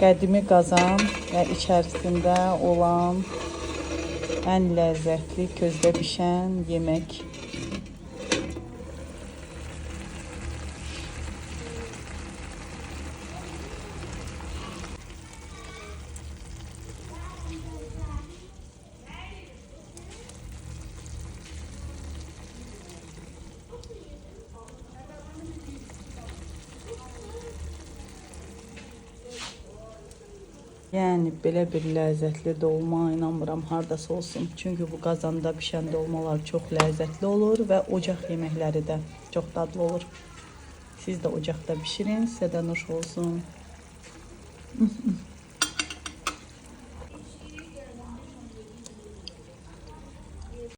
qədimi qazan və içərisində olan ən ləzzətli közdə bişən yemək. Yəni belə bir ləzzətli dolma inanmıram hardasa olsun. Çünki bu qazanda bişən dolmalar çox ləzzətli olur və ocaq yeməkləri də çox dadlı olur. Siz də ocaqda bişirin, sizə də nuş olsun.